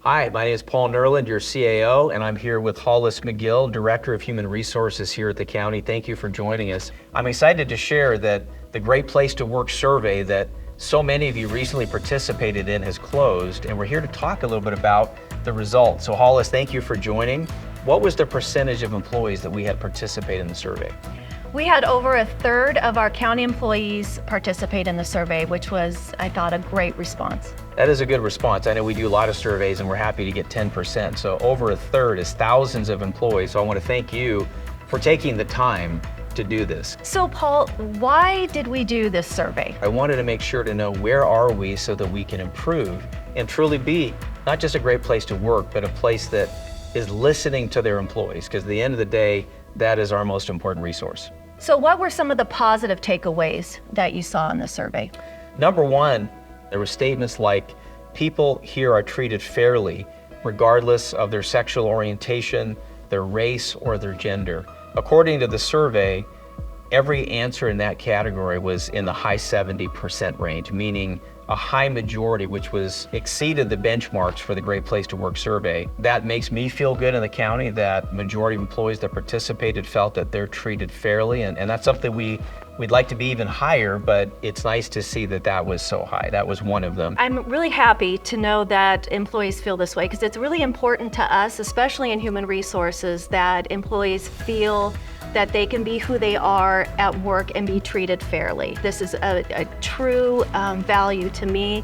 Hi, my name is Paul Nerland, your CAO, and I'm here with Hollis Magill, Director of Human Resources here at the county. Thank you for joining us. I'm excited to share that the Great Place to Work survey that so many of you recently participated in has closed, and we're here to talk a little bit about the results. So Hollis, thank you for joining. What was the percentage of employees that we had participate in the survey? We had over a third of our county employees participate in the survey, which was, I thought, a great response. That is a good response. I know we do a lot of surveys and we're happy to get 10%. So over a third is thousands of employees. So I want to thank you for taking the time to do this. So Paul, why did we do this survey? I wanted to make sure to know where are we so that we can improve and truly be not just a great place to work, but a place that is listening to their employees, because at the end of the day, that is our most important resource. So what were some of the positive takeaways that you saw in the survey? Number one, there were statements like, people here are treated fairly, regardless of their sexual orientation, their race, or their gender. According to the survey, every answer in that category was in the high 70% range, meaning a high majority, which exceeded the benchmarks for the Great Place to Work survey. That makes me feel good in the county that majority of employees that participated felt that they're treated fairly, and that's something we'd like to be even higher, but it's nice to see that that was so high. That was one of them. I'm really happy to know that employees feel this way, because it's really important to us, especially in human resources, that employees feel that they can be who they are at work and be treated fairly. This is a true value to me,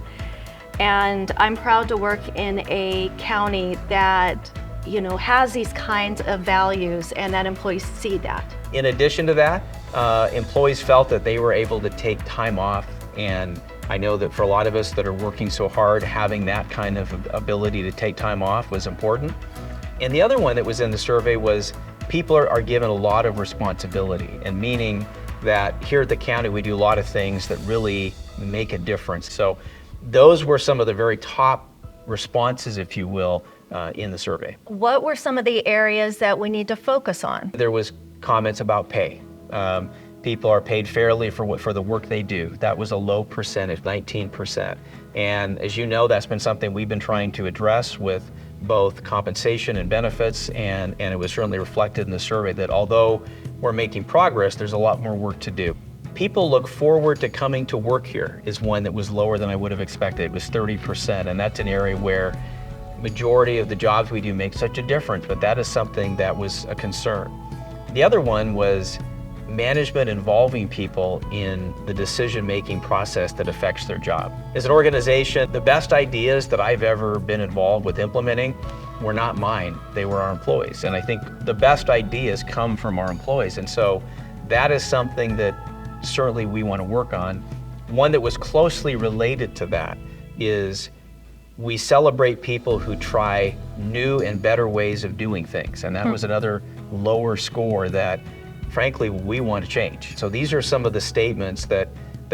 and I'm proud to work in a county that has these kinds of values and that employees see that. In addition to that, employees felt that they were able to take time off, and I know that for a lot of us that are working so hard, having that kind of ability to take time off was important. And the other one that was in the survey was people are given a lot of responsibility, and meaning that here at the county we do a lot of things that really make a difference. So those were some of the very top responses, if you will, in the survey. What were some of the areas that we need to focus on? There was comments about pay. People are paid fairly for the work they do. That was a low percentage, 19%. And as you know, that's been something we've been trying to address with both compensation and benefits, and it was certainly reflected in the survey that although we're making progress, there's a lot more work to do. People look forward to coming to work here is one that was lower than I would have expected. It was 30%, and that's an area where majority of the jobs we do make such a difference, but that is something that was a concern. The other one was management involving people in the decision-making process that affects their job. As an organization, the best ideas that I've ever been involved with implementing were not mine, they were our employees. And I think the best ideas come from our employees. And so that is something that certainly we want to work on. One that was closely related to that is we celebrate people who try new and better ways of doing things. And that was another lower score that frankly, we want to change. So these are some of the statements that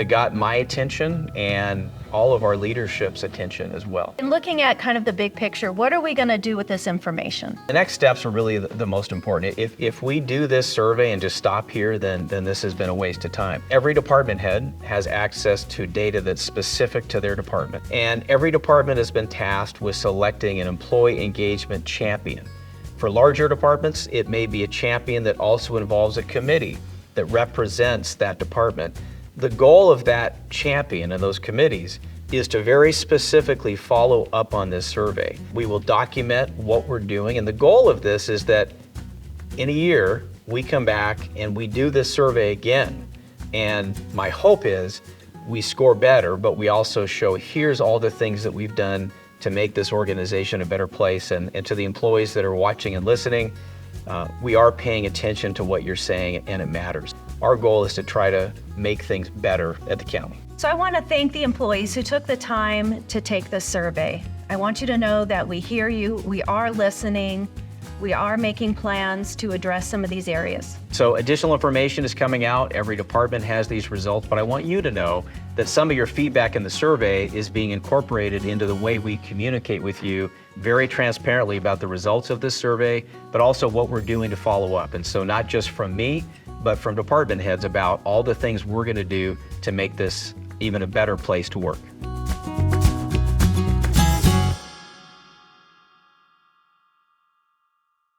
got my attention and all of our leadership's attention as well. And looking at kind of the big picture, what are we going to do with this information? The next steps are really the most important. If we do this survey and just stop here, then this has been a waste of time. Every department head has access to data that's specific to their department. And every department has been tasked with selecting an employee engagement champion. For larger departments, it may be a champion that also involves a committee that represents that department. The goal of that champion and those committees is to very specifically follow up on this survey. We will document what we're doing, and the goal of this is that in a year, we come back and we do this survey again. And my hope is we score better, but we also show here's all the things that we've done to make this organization a better place. And to the employees that are watching and listening, we are paying attention to what you're saying, and it matters. Our goal is to try to make things better at the county. So I want to thank the employees who took the time to take this survey. I want you to know that we hear you, we are listening, we are making plans to address some of these areas. So additional information is coming out. Every department has these results, but I want you to know that some of your feedback in the survey is being incorporated into the way we communicate with you very transparently about the results of this survey, but also what we're doing to follow up. And so not just from me, but from department heads about all the things we're going to do to make this even a better place to work.